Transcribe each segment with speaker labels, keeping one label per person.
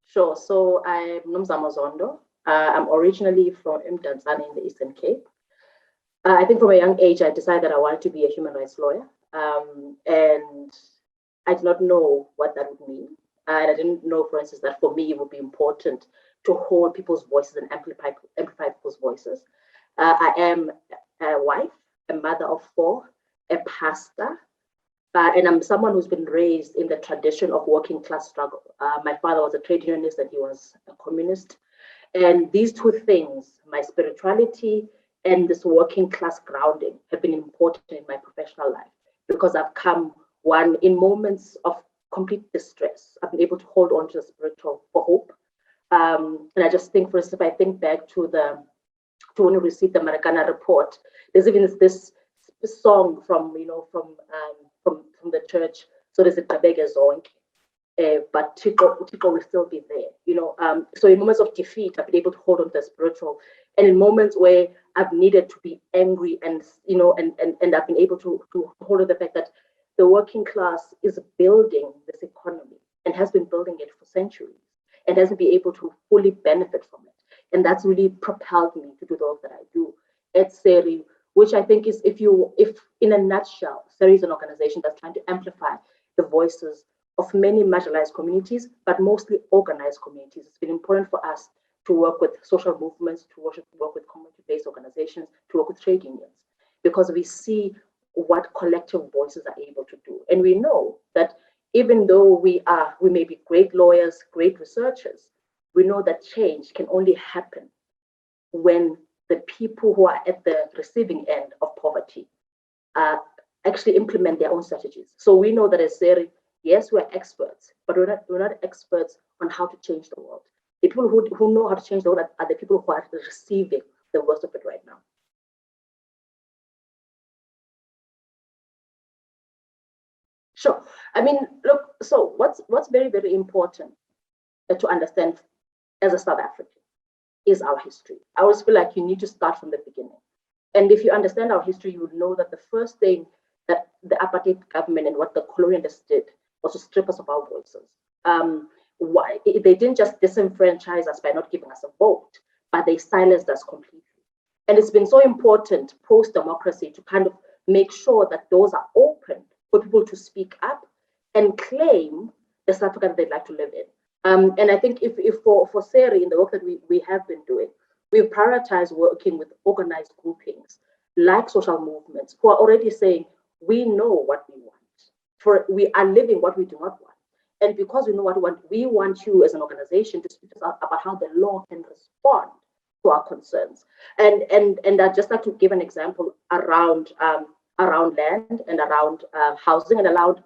Speaker 1: Sure. So I'm Nomzamo Zondo. I'm originally from Mdantsane in the Eastern Cape. I think from a young age, I decided that I wanted to be a human rights lawyer. And I did not know what that would mean. And I didn't know, for instance, that for me, it would be important to hold people's voices and amplify people's voices. I am a wife, a mother of four, a pastor, and I'm someone who's been raised in the tradition of working class struggle. My father was a trade unionist and he was a communist. And these two things, my spirituality and this working class grounding, have been important in my professional life because I've come one in moments of complete distress. I've been able to hold on to the spiritual for hope. And I just think, for instance, if I think back to when we received the Marikana report, there's even this song from the church. So there's a Tabega Zonke, but Tiko will still be there. So in moments of defeat, I've been able to hold on to the spiritual, and in moments where I've needed to be angry and I've been able to hold on to the fact that the working class is building this economy and has been building it for centuries and hasn't been able to fully benefit from it. And that's really propelled me to do the work that I do at SERI, which I think is, if in a nutshell, SERI is an organization that's trying to amplify the voices of many marginalized communities, but mostly organized communities. It's been important for us to work with social movements, to work with community-based organizations, to work with trade unions, because we see what collective voices are able to do. And we know that even though we may be great lawyers, great researchers, we know that change can only happen when the people who are at the receiving end of poverty actually implement their own strategies. So we know that as SERI, yes, we're experts, but we're not experts on how to change the world. The people who know how to change the world are the people who are receiving the worst of it right now. Sure. I mean, look, so what's very, very important to understand as a South African is our history. I always feel like you need to start from the beginning. And if you understand our history, you would know that the first thing that the apartheid government and what the colonialists did was to strip us of our voices. Why? They didn't just disenfranchise us by not giving us a vote, but they silenced us completely. And it's been so important post-democracy to kind of make sure that doors are open for people to speak up and claim the South Africa that they'd like to live in. And I think if for SERI, in the work that we have been doing, we've prioritized working with organized groupings like social movements who are already saying, we know what we want. We are living what we do not want. And because we know what we want, we want you as an organization to speak to us about how the law can respond to our concerns. And I'd just like to give an example around land and around housing and around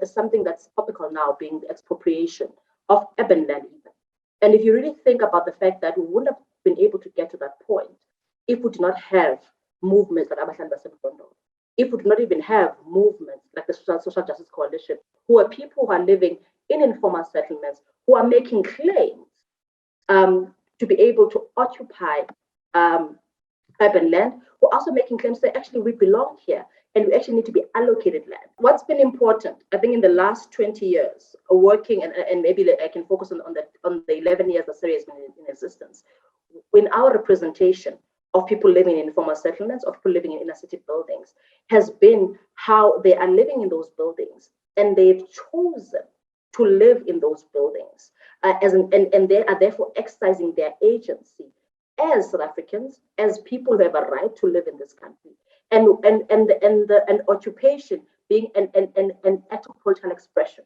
Speaker 1: something that's topical now, being the expropriation of urban land even. And if you really think about the fact that we wouldn't have been able to get to that point if we did not have movements like Zondo, if we did not even have movements like the Social Justice Coalition, who are people who are living in informal settlements, who are making claims to be able to occupy urban land, who are also making claims that actually we belong here and we actually need to be allocated land. What's been important, I think, in the last 20 years, working, and maybe I can focus on the 11 years that SERI has been in existence, in our representation of people living in informal settlements, of people living in inner city buildings, has been how they are living in those buildings and they've chosen to live in those buildings, and they are therefore exercising their agency as South Africans, as people who have a right to live in this country, and occupation being an act of political expression.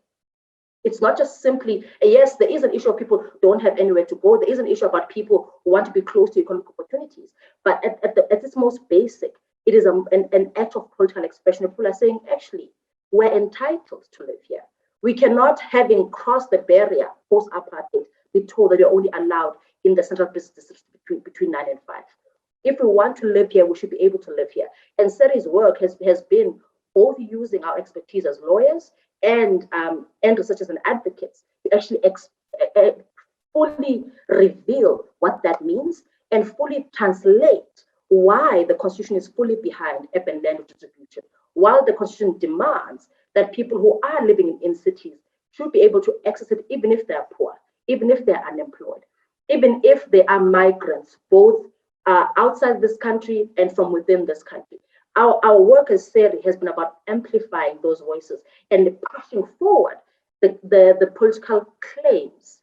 Speaker 1: It's not just simply, yes, there is an issue of people who don't have anywhere to go. There is an issue about people who want to be close to economic opportunities. But at its most basic, it is an act of political expression. People are saying, actually, we're entitled to live here. We cannot, having crossed the barrier post-apartheid, be told that you're only allowed in the central business district between 9 and 5. If we want to live here, we should be able to live here. And SERI's work has been both using our expertise as lawyers and researchers and advocates to actually fully reveal what that means and fully translate why the Constitution is fully behind urban land distribution, while the Constitution demands that people who are living in cities should be able to access it even if they're poor. even if they're unemployed, even if they are migrants, both outside this country and from within this country. Our work as SERI has been about amplifying those voices and pushing forward the political claims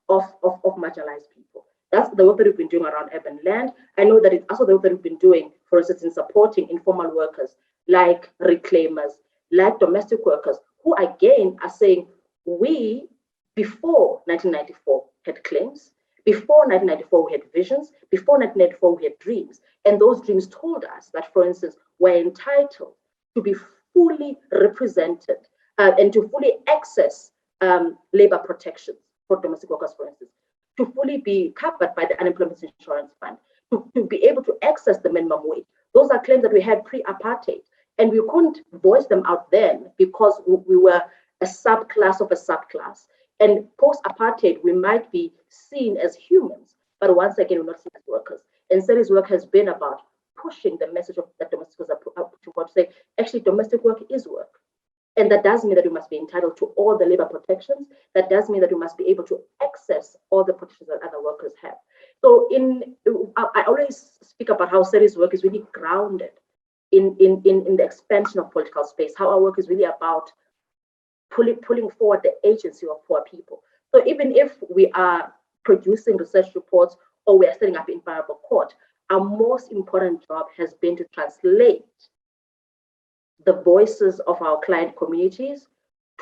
Speaker 1: of marginalized people. That's the work that we've been doing around urban land. I know that it's also the work that we've been doing, for instance, in supporting informal workers like reclaimers, like domestic workers, who again are saying, we, before 1994, had claims. Before 1994, we had visions. Before 1994, we had dreams. And those dreams told us that, for instance, we're entitled to be fully represented and to fully access labor protections for domestic workers, for instance, to fully be covered by the unemployment insurance fund, to be able to access the minimum wage. Those are claims that we had pre-apartheid, and we couldn't voice them out then because we were a subclass of a subclass. And post-apartheid, we might be seen as humans, but once again, we're not seen as workers. And SERI's work has been about pushing the message of that domestic workers to say, actually, domestic work is work. And that does mean that we must be entitled to all the labor protections. That does mean that we must be able to access all the protections that other workers have. So I always speak about how SERI's work is really grounded in the expansion of political space, how our work is really about pulling forward the agency of poor people. So even if we are producing research reports or we are setting up imparable court, our most important job has been to translate the voices of our client communities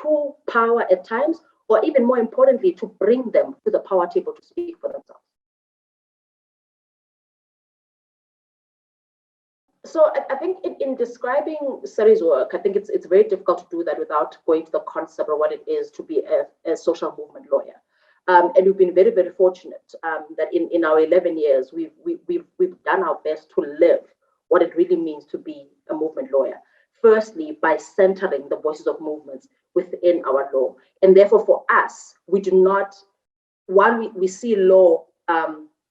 Speaker 1: to power at times, or even more importantly, to bring them to the power table to speak for themselves. So I think in describing SERI's work, I think it's very difficult to do that without going to the concept of what it is to be a social movement lawyer. And we've been very, very fortunate that in our 11 years, we've done our best to live what it really means to be a movement lawyer. Firstly, by centering the voices of movements within our law. And therefore, for us, we do not, while we see law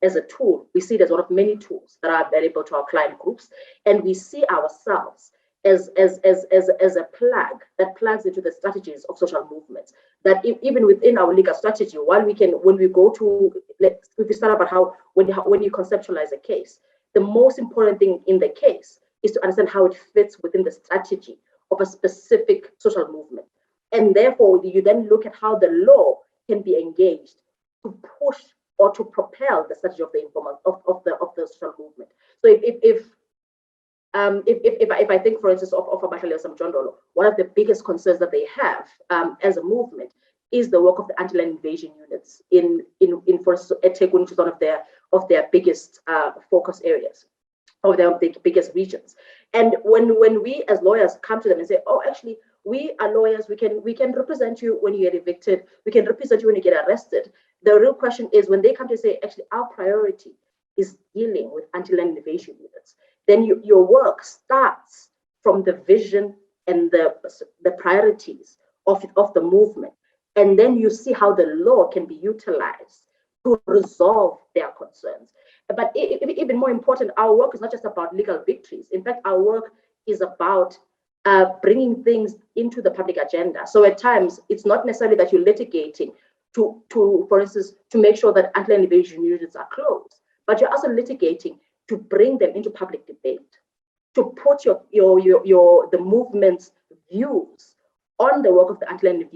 Speaker 1: as a tool, we see it as one of many tools that are available to our client groups. And we see ourselves as a plug that plugs into the strategies of social movements. That even within our legal strategy, while we can, when we go to, if we start about how, when you conceptualize a case, the most important thing in the case is to understand how it fits within the strategy of a specific social movement. And therefore, you then look at how the law can be engaged to push or to propel the strategy of the informal of the social movement. So if I think, for instance, of Nomzamo Zondo, one of the biggest concerns that they have as a movement is the work of the anti-land invasion units in for instance, eThekwini, which is one of their biggest focus areas, of their biggest regions. And when we as lawyers come to them and say, oh, actually, we are lawyers, we can represent you when you get evicted, we can represent you when you get arrested. The real question is when they come to say, actually, our priority is dealing with anti-land invasion units, then your work starts from the vision and the priorities of the movement. And then you see how the law can be utilized to resolve their concerns. But even more important, our work is not just about legal victories. In fact, our work is about bringing things into the public agenda. So at times, it's not necessarily that you're litigating to for instance, to make sure that anti-land invasion units are closed, but you're also litigating to bring them into public debate, to put the movement's views on the work of the anti-land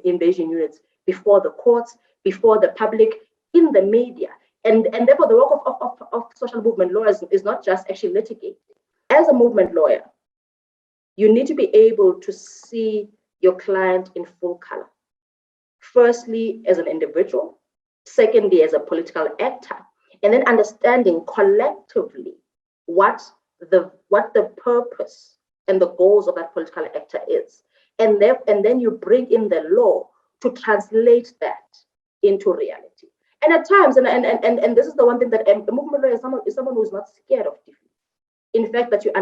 Speaker 1: invasion units before the courts, before the public, in the media. And therefore, the work of social movement lawyers is not just actually litigating. As a movement lawyer, you need to be able to see your client in full color. Firstly, as an individual, secondly, as a political actor, and then understanding collectively what the purpose and the goals of that political actor is. And then you bring in the law to translate that into reality. And at times, and this is the one thing that a movement lawyer is someone who is not scared of defeat. In fact, that you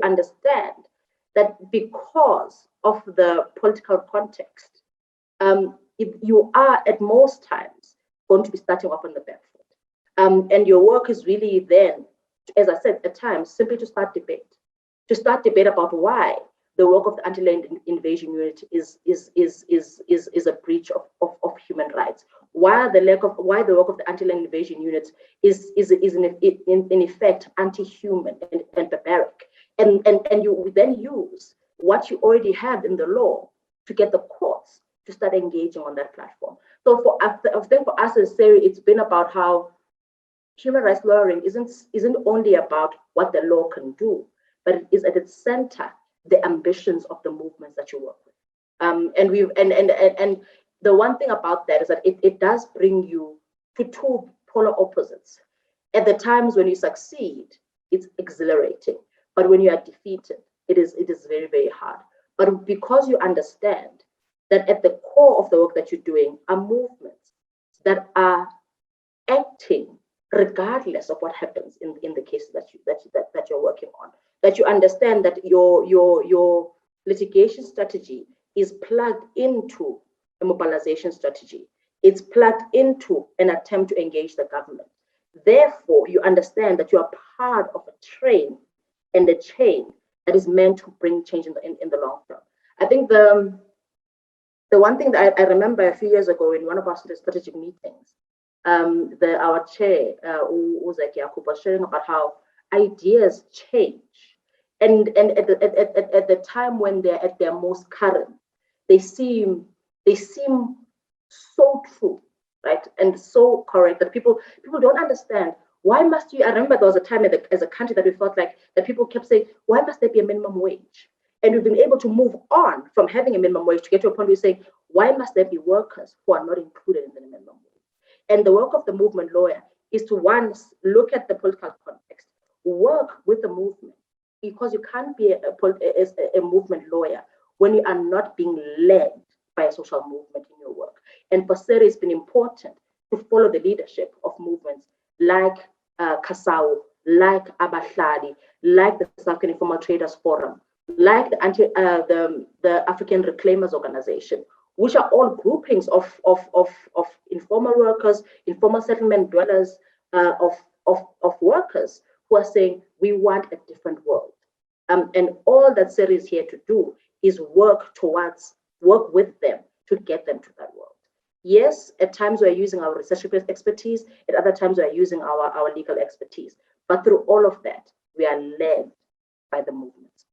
Speaker 1: understand that because of the political context, you are at most times going to be starting off on the back foot. And your work is really then, as I said, at times, simply to start debate about why the work of the anti-land invasion unit is a breach of human rights, why the work of the anti-land invasion units is in effect anti-human and barbaric, and you then use what you already have in the law to get the courts to start engaging on that platform. So for us as SERI, it's been about how human rights lawyering isn't only about what the law can do, but it is at its center the ambitions of the movements that you work with. And the one thing about that is that it does bring you to two polar opposites. At the times when you succeed, it's exhilarating, but when you are defeated, it is very, very hard. But because you understand that at the core of the work that you're doing are movements that are acting regardless of what happens in the cases that you're working on, that you understand that your litigation strategy is plugged into a mobilization strategy. It's plugged into an attempt to engage the government. Therefore, you understand that you are part of a train and a chain that is meant to bring change in the long term. I think the one thing that I remember a few years ago in one of our strategic meetings, our chair, Uzaki Yakub, was sharing about how ideas change. And at the time when they're at their most current, they seem so true, right? And so correct that people don't understand. Why must you? I remember there was a time as a country that we felt like that people kept saying, why must there be a minimum wage? And we've been able to move on from having a minimum wage to get to a point where we say, why must there be workers who are not included in the minimum wage? And the work of the movement lawyer is to once look at the political context, work with the movement, because you can't be a movement lawyer when you are not being led by a social movement in your work. And for SERI, it's been important to follow the leadership of movements like Kasau, like Abahlali, like the South African Informal Traders Forum, like the African Reclaimers Organization, which are all groupings of informal workers, informal settlement dwellers, of workers who are saying, we want a different world. And all that SERI is here to do is work with them to get them to that world. Yes, at times we're using our research expertise, at other times we're using our legal expertise. But through all of that, we are led by the movements.